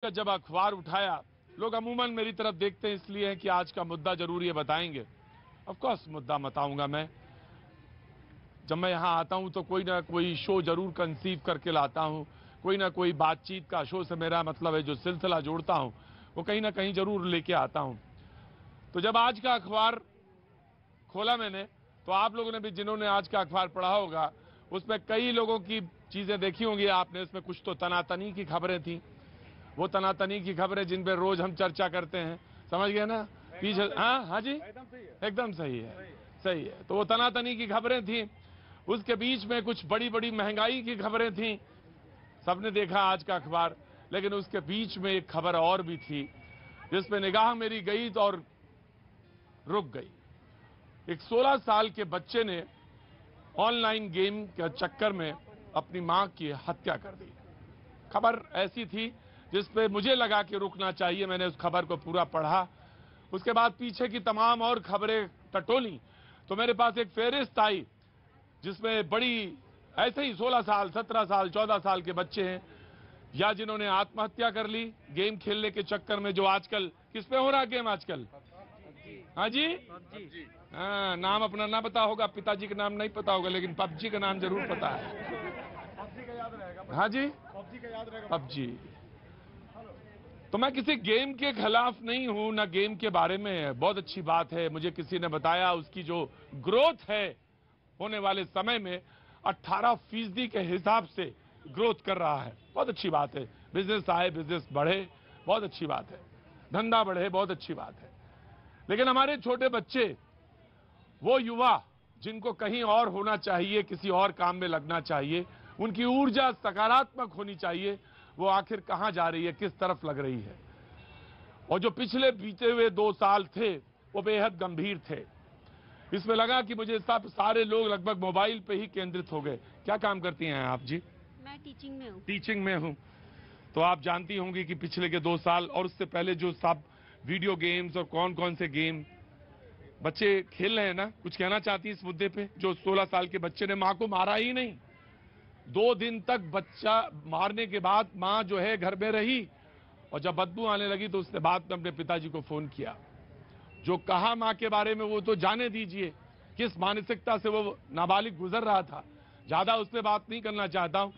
जब अखबार उठाया, लोग अमूमन मेरी तरफ देखते हैं इसलिए है कि आज का मुद्दा जरूरी है, बताएंगे। ऑफ कोर्स मुद्दा बताऊंगा मैं। जब मैं यहां आता हूं तो कोई ना कोई शो जरूर कंसीव करके लाता हूं, कोई ना कोई बातचीत का शो से मेरा मतलब है, जो सिलसिला जोड़ता हूं वो कहीं ना कहीं जरूर लेके आता हूं। तो जब आज का अखबार खोला मैंने, तो आप लोगों ने भी, जिन्होंने आज का अखबार पढ़ा होगा, उसमें कई लोगों की चीजें देखी होंगी आपने। उसमें कुछ तो तनातनी की खबरें थी, वो तनातनी की खबरें जिन पे रोज हम चर्चा करते हैं, समझ गए ना। पीछे हाँ जी, एकदम सही है, सही है। तो वो तनातनी की खबरें थी, उसके बीच में कुछ बड़ी बड़ी महंगाई की खबरें थी, सबने देखा आज का अखबार। लेकिन उसके बीच में एक खबर और भी थी जिसपे निगाह मेरी गई तो और रुक गई। एक 16 साल के बच्चे ने ऑनलाइन गेम के चक्कर में अपनी मां की हत्या कर दी। खबर ऐसी थी जिसपे मुझे लगा कि रुकना चाहिए। मैंने उस खबर को पूरा पढ़ा, उसके बाद पीछे की तमाम और खबरें टटोली, तो मेरे पास एक फेहरिस्त आई जिसमें बड़ी ऐसे ही 16 साल, 17 साल, 14 साल के बच्चे हैं, या जिन्होंने आत्महत्या कर ली गेम खेलने के चक्कर में। जो आजकल किस पे हो रहा गेम आजकल? हाँ जी, हाँ, नाम अपना ना पता होगा, पिताजी का नाम नहीं पता होगा, लेकिन पबजी का नाम जरूर पता है। पबजी का याद रहेगा। हाँ जी, पबजी का याद रहेगा। पबजी। तो मैं किसी गेम के खिलाफ नहीं हूं, ना गेम के बारे में। बहुत अच्छी बात है, मुझे किसी ने बताया उसकी जो ग्रोथ है होने वाले समय में 18% के हिसाब से ग्रोथ कर रहा है। बहुत अच्छी बात है, बिजनेस आए, बिजनेस बढ़े, बहुत अच्छी बात है, धंधा बढ़े, बहुत अच्छी बात है। लेकिन हमारे छोटे बच्चे, वो युवा जिनको कहीं और होना चाहिए, किसी और काम में लगना चाहिए, उनकी ऊर्जा सकारात्मक होनी चाहिए, वो आखिर कहां जा रही है, किस तरफ लग रही है। और जो पिछले बीते हुए 2 साल थे वो बेहद गंभीर थे। इसमें लगा कि मुझे सब सारे लोग लगभग मोबाइल पे ही केंद्रित हो गए। क्या काम करती हैं आप जी? मैं टीचिंग में हूँ। टीचिंग में हूं। तो आप जानती होंगी कि पिछले के 2 साल और उससे पहले जो सब वीडियो गेम्स और कौन कौन से गेम बच्चे खेल रहे हैं ना। कुछ कहना चाहती है इस मुद्दे पे? जो 16 साल के बच्चे ने मां को मारा ही नहीं, 2 दिन तक बच्चा मारने के बाद मां जो है घर में रही, और जब बदबू आने लगी तो उसने बाद में अपने पिताजी को फोन किया। जो कहा मां के बारे में वो तो जाने दीजिए, किस मानसिकता से वो नाबालिग गुजर रहा था, ज्यादा उस पर बात नहीं करना चाहता हूं।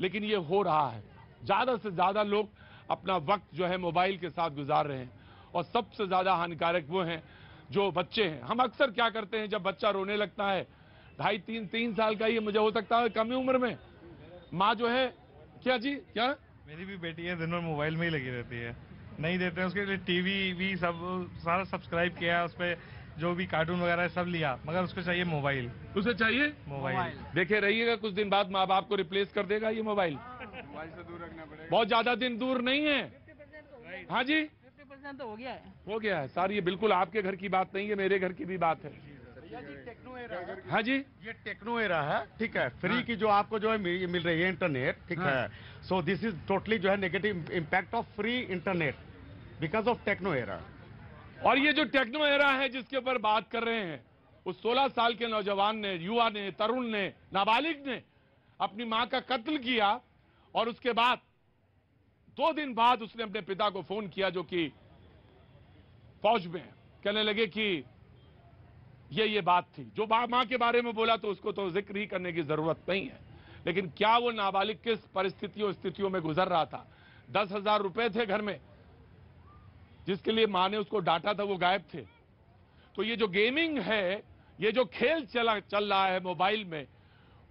लेकिन ये हो रहा है, ज्यादा से ज्यादा लोग अपना वक्त जो है मोबाइल के साथ गुजार रहे हैं, और सबसे ज्यादा हानिकारक वो हैं जो बच्चे हैं। हम अक्सर क्या करते हैं, जब बच्चा रोने लगता है, 2.5-3 साल का ही मुझे हो सकता है कम ही उम्र में, माँ जो है, क्या जी क्या? मेरी भी बेटी है, दिन भर मोबाइल में ही लगी रहती है। नहीं देते हैं उसके लिए। टीवी भी सब सारा सब्सक्राइब किया, उस पर जो भी कार्टून वगैरह है सब लिया, मगर उसको चाहिए मोबाइल। उसे चाहिए मोबाइल। देखे रहिएगा, कुछ दिन बाद माँ बाप को रिप्लेस कर देगा ये मोबाइल। मोबाइल से दूर रखना पड़ेगा। बहुत ज्यादा दिन दूर नहीं है। हाँ जी, 50% तो हो गया है। हो गया है सर। ये बिल्कुल आपके घर की बात नहीं है, मेरे घर की भी बात है। टेक्नो एरा है। हाँ जी, ये टेक्नो एरा है, ठीक है। फ्री की जो आपको जो है मिल रही है इंटरनेट, ठीक है। सो दिस इज टोटली जो है negative impact of free internet because of techno era. और ये जो टेक्नो एरा है जिसके ऊपर बात कर रहे हैं, उस 16 साल के नौजवान ने, युवा ने, तरुण ने, नाबालिग ने अपनी मां का कत्ल किया, और उसके बाद 2 दिन बाद उसने अपने पिता को फोन किया, जो कि फौज में है। कहने लगे कि ये बात थी। जो मां के बारे में बोला तो उसको तो जिक्र ही करने की जरूरत नहीं है, लेकिन क्या वो नाबालिग किस स्थितियों में गुजर रहा था। 10,000 रुपए थे घर में, जिसके लिए मां ने उसको डांटा था, वो गायब थे। तो ये जो गेमिंग है, ये जो खेल चल रहा है मोबाइल में,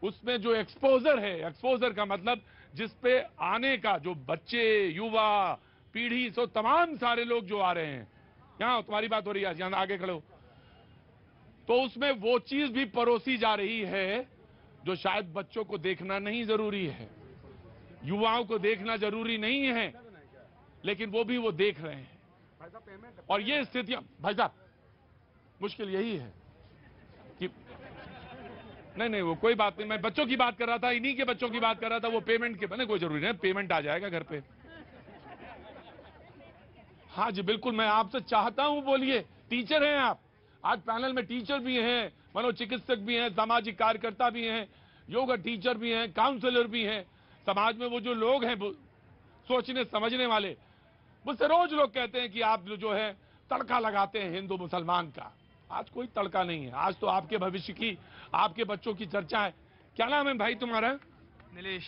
उसमें जो एक्सपोजर है, एक्सपोजर का मतलब जिसपे आने का जो बच्चे, युवा पीढ़ी, सो तमाम सारे लोग जो आ रहे हैं, यहां तुम्हारी बात हो रही है, यहां आगे खड़े हो, तो उसमें वो चीज भी परोसी जा रही है जो शायद बच्चों को देखना नहीं जरूरी है, युवाओं को देखना जरूरी नहीं है, लेकिन वो भी वो देख रहे हैं। और ये स्थितियां, भाई साहब, मुश्किल यही है कि नहीं, वो कोई बात नहीं, मैं बच्चों की बात कर रहा था, इन्हीं के बच्चों की बात कर रहा था। वो पेमेंट के बने, कोई जरूरी नहीं, पेमेंट आ जाएगा घर पे। हाँ जी बिल्कुल, मैं आपसे चाहता हूं, बोलिए। टीचर हैं आप, आज पैनल में टीचर भी हैं, मनोचिकित्सक भी हैं, सामाजिक कार्यकर्ता भी हैं, योगा टीचर भी हैं, काउंसलर भी हैं। समाज में वो जो लोग हैं सोचने समझने वाले, मुझसे रोज लोग कहते हैं कि आप जो है तड़का लगाते हैं हिंदू मुसलमान का। आज कोई तड़का नहीं है, आज तो आपके भविष्य की, आपके बच्चों की चर्चा है। क्या नाम है भाई तुम्हारा? नीलेश।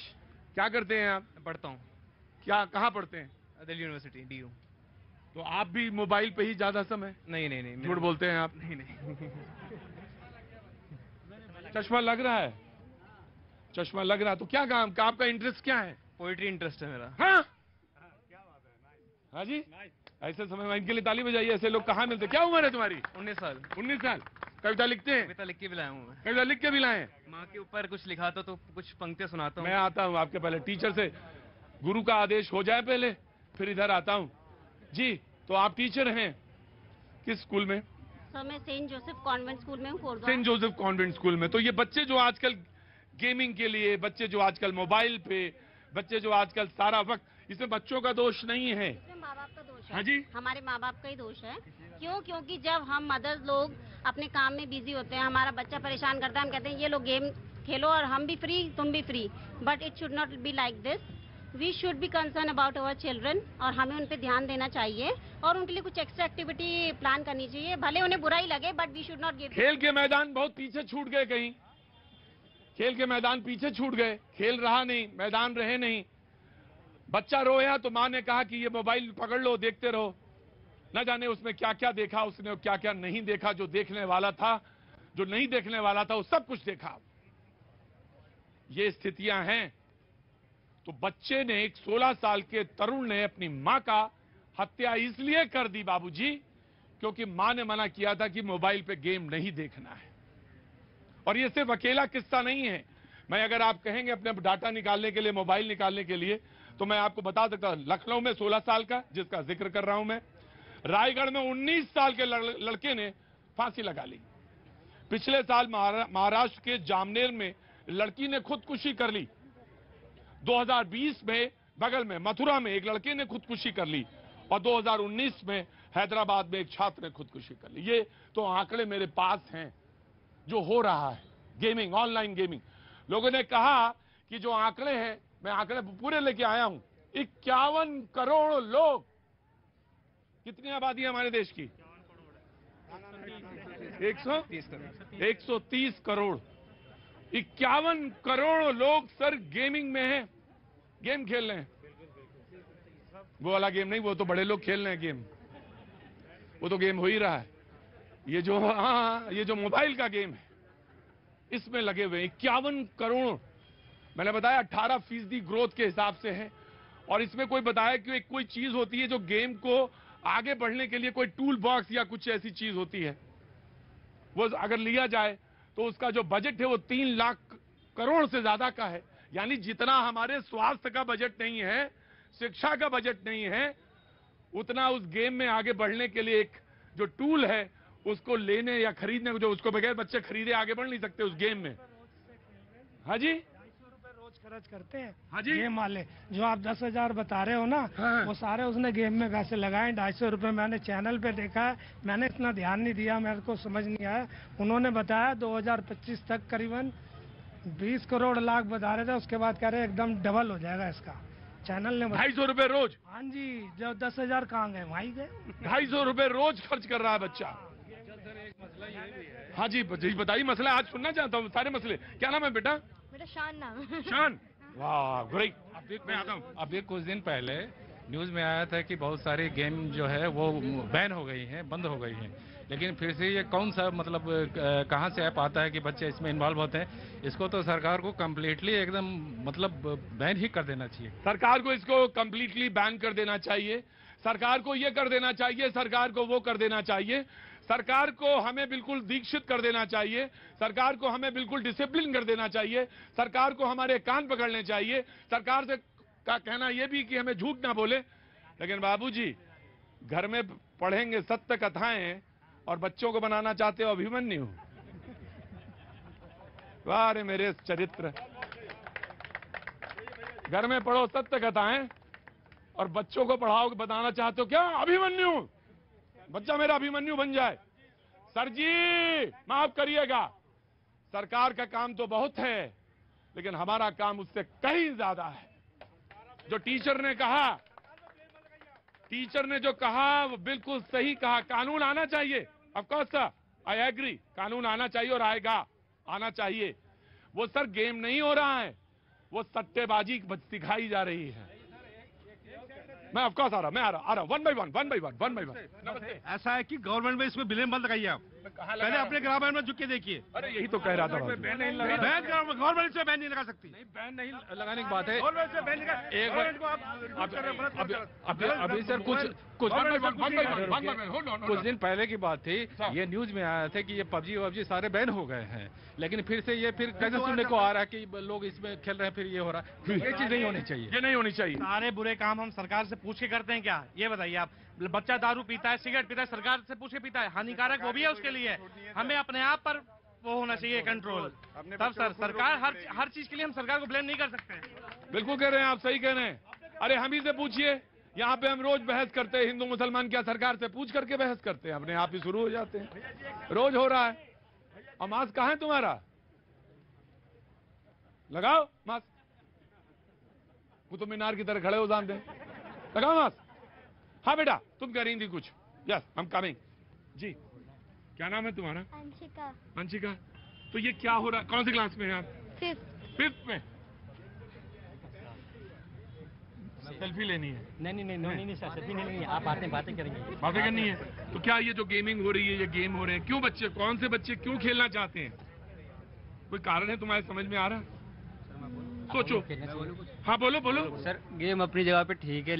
क्या करते हैं आप? पढ़ता हूँ क्या, कहाँ पढ़ते हैं? Delhi university DU। तो आप भी मोबाइल पे ही ज्यादा समय? नहीं नहीं नहीं, झूठ बोलते हैं आप। नहीं नहीं। चश्मा लग रहा है, चश्मा लग रहा है। तो क्या काम का आपका इंटरेस्ट क्या है? पोइट्री इंटरेस्ट है मेरा। हाँ हाँ जी, ऐसे समय में इनके लिए ताली बजाइए। ऐसे लोग कहाँ मिलते? क्या उम्र है तुम्हारी? 19 साल। 19 साल। कविता लिखते हैं? कविता लिख के भी लाया हूँ मैं। कविता लिख के भी लाए हैं? माँ के ऊपर कुछ लिखा था तो कुछ पंक्तियाँ सुनाता मैं हूँ। आता हूँ आपके पहले, टीचर से गुरु का आदेश हो जाए पहले, फिर इधर आता हूँ जी। तो आप टीचर हैं किस स्कूल में? सर मैं सेंट जोसेफ कॉन्वेंट स्कूल में हूँ Korba. Saint Joseph convent school में। तो ये बच्चे जो आजकल गेमिंग के लिए, बच्चे जो आजकल मोबाइल पे, बच्चे जो आजकल सारा वक्त, इसमें बच्चों का दोष नहीं है। इसमें माँ बाप का दोष है। हाँ जी? हमारे माँ बाप का ही दोष है। क्यों? क्योंकि जब हम मदर्स लोग अपने काम में बिजी होते हैं, हमारा बच्चा परेशान करता है, हम कहते हैं ये लोग गेम खेलो और हम भी फ्री, तुम भी free. But it should not be like this. We should be concern about our children, और हमें उन पे ध्यान देना चाहिए और उनके लिए कुछ एक्स्ट्रा एक्टिविटी प्लान करनी चाहिए। भले उन्हें बुरा ही लगे, but we should not give. खेल के मैदान बहुत पीछे छूट गए, कहीं खेल के मैदान पीछे छूट गए, खेल रहा नहीं, मैदान रहे नहीं। बच्चा रोया तो माँ ने कहा कि ये मोबाइल पकड़ लो, देखते रहो। न जाने उसमें क्या क्या देखा उसने, क्या क्या नहीं देखा। जो देखने वाला था, जो नहीं देखने वाला था, वो सब कुछ देखा। ये स्थितियां हैं। तो बच्चे ने, एक 16 साल के तरुण ने अपनी मां का हत्या इसलिए कर दी बाबूजी, क्योंकि मां ने मना किया था कि मोबाइल पे गेम नहीं देखना है। और ये सिर्फ अकेला किस्सा नहीं है। मैं, अगर आप कहेंगे अपने डाटा निकालने के लिए, मोबाइल निकालने के लिए, तो मैं आपको बता सकता हूं। लखनऊ में 16 साल का, जिसका जिक्र कर रहा हूं मैं, रायगढ़ में 19 साल के लड़के ने फांसी लगा ली। पिछले साल महाराष्ट्र के जामनेर में लड़की ने खुदकुशी कर ली। 2020 में बगल में मथुरा में एक लड़के ने खुदकुशी कर ली, और 2019 में हैदराबाद में एक छात्र ने खुदकुशी कर ली। ये तो आंकड़े मेरे पास हैं जो हो रहा है। Gaming, online gaming. लोगों ने कहा कि जो आंकड़े हैं, मैं आंकड़े पूरे लेके आया हूं। 51 करोड़ लोग, कितनी आबादी है हमारे देश की? 130 करोड़। 51 करोड़ लोग सर गेमिंग में हैं, गेम खेल रहे हैं। वो वाला गेम नहीं, वो तो बड़े लोग खेल रहे हैं गेम, वो तो गेम हो ही रहा है। ये जो, हाँ, ये जो मोबाइल का गेम है, इसमें लगे हुए 51 करोड़। मैंने बताया 18% ग्रोथ के हिसाब से है। और इसमें कोई बताया कि एक कोई चीज होती है जो गेम को आगे बढ़ने के लिए, कोई टूल बॉक्स या कुछ ऐसी चीज होती है, वो अगर लिया जाए तो उसका जो बजट है वो 3 लाख करोड़ से ज्यादा का है। यानी जितना हमारे स्वास्थ्य का बजट नहीं है, शिक्षा का बजट नहीं है, उतना उस गेम में आगे बढ़ने के लिए एक जो टूल है, उसको लेने या खरीदने को, जो उसको बगैर बच्चे खरीदे आगे बढ़ नहीं सकते उस गेम में। हाँ जी, 250 रुपए रोज खर्च करते हैं। हाँ जी, गेम वाले जो आप 10,000 बता रहे हो ना, हाँ। वो सारे उसने गेम में पैसे लगाए। 250 रुपए मैंने चैनल पे देखा है, मैंने इतना ध्यान नहीं दिया, मेरे को समझ नहीं आया। उन्होंने बताया 2025 तक करीबन 20 करोड़ लाख बता रहे थे, उसके बाद कह रहे एकदम डबल हो जाएगा इसका। चैनल ने 250 रुपए रोज। हाँ जी, जब 10,000 कहाँ गए, वहीं गए। 250 रुपए रोज खर्च कर रहा है बच्चा। हाँ जी, जी बताइए मसला, आज सुनना चाहता हूँ सारे मसले। क्या नाम है बेटा? मेरा शान नाम है। शान, वाह ग्रेट। मैं आता हूँ। अभी कुछ दिन पहले न्यूज में आया था कि बहुत सारी गेम जो है वो बैन हो गई हैं, बंद हो गई हैं। लेकिन फिर से ये कौन सा, मतलब कहाँ से ऐप आता है कि बच्चे इसमें इन्वॉल्व होते हैं? इसको तो सरकार को कम्प्लीटली एकदम मतलब बैन ही कर देना चाहिए। सरकार को इसको कम्प्लीटली बैन कर देना चाहिए। सरकार को ये कर देना चाहिए, सरकार को वो कर देना चाहिए। सरकार को हमें बिल्कुल दीक्षित कर देना चाहिए। सरकार को हमें बिल्कुल डिसिप्लिन कर देना चाहिए। सरकार को हमारे कान पकड़ने चाहिए। सरकार से का कहना यह भी कि हमें झूठ ना बोले। लेकिन बाबूजी, घर में पढ़ेंगे सत्य कथाएं और बच्चों को बनाना चाहते हो अभिमन्यु। वाह रे मेरे चरित्र। घर में पढ़ो सत्य कथाएं और बच्चों को पढ़ाओ, बताना चाहते हो क्या अभिमन्यु? बच्चा मेरा अभिमन्यु बन जाए। सर जी माफ करिएगा, सरकार का काम तो बहुत है, लेकिन हमारा काम उससे कहीं ज्यादा है। जो टीचर ने कहा, टीचर ने जो कहा वो बिल्कुल सही कहा, कानून आना चाहिए। Of course sir, I agree, कानून आना चाहिए और आएगा, आना चाहिए। वो सर गेम नहीं हो रहा है, वो सट्टेबाजी सिखाई जा रही है। मैं ऑफ कोर्स आ रहा वन बाय वन। नमस्ते। ऐसा है कि गवर्नमेंट में इसमें बिलें बंद लगाइए आप, पहले अपने ग्रामीण में झुक के देखिए। अरे यही तो कह रहा था। गवर्नमेंट से बैन नहीं लगा सकती। नहीं, बैन नहीं लगाने की बात है। गवर्नमेंट से बैन एक अभी सर कुछ दिन पहले की बात थी, ये न्यूज में आया था कि ये पबजी सारे बैन हो गए हैं, लेकिन फिर से ये फिर कैसे सुनने को आ रहा है कि लोग इसमें खेल रहे हैं, फिर ये हो रहा है। ये चीज नहीं होनी चाहिए, ये नहीं होनी चाहिए। सारे बुरे काम हम सरकार से पूछ के करते हैं क्या? ये बताइए आप। बच्चा दारू पीता है, सिगरेट पीता है, सरकार से पूछ के पीता है, हानिकारक वो भी है उसके लिए। हमें अपने आप पर वो होना चाहिए कंट्रोल, तब सर सरकार हर चीज के लिए हम सरकार को ब्लेम नहीं कर सकते। बिल्कुल कह रहे हैं आप, सही कह रहे हैं। अरे हम ही से पूछिए, यहाँ पे हम रोज बहस करते हैं, हिंदू मुसलमान क्या सरकार से पूछ करके बहस करते हैं, अपने आप ही शुरू हो जाते हैं। रोज हो रहा है। और मास्क कहाँ है तुम्हारा? लगाओ मास्क, कुतुब मीनार की तरह खड़े हो जाते हैं। लगाओ मास्क। हाँ बेटा, तुम कह रही थी कुछ। Yes, I am coming. जी, क्या नाम है तुम्हारा? अंशिका। अंशिका, तो ये क्या हो रहा है? कौन सी क्लास में है आप? फिफ्थ में। सेल्फी लेनी है? नहीं सर, सेल्फी नहीं लेनी है। आप बातें करेंगे। बातें करनी है। तो क्या ये जो गेमिंग हो रही है, ये गेम हो रहे हैं, क्यों बच्चे, कौन से बच्चे क्यों खेलना चाहते हैं? कोई कारण है तुम्हारे समझ में आ रहा? सोचो। हाँ बोलो। सर गेम अपनी जगह पे ठीक है,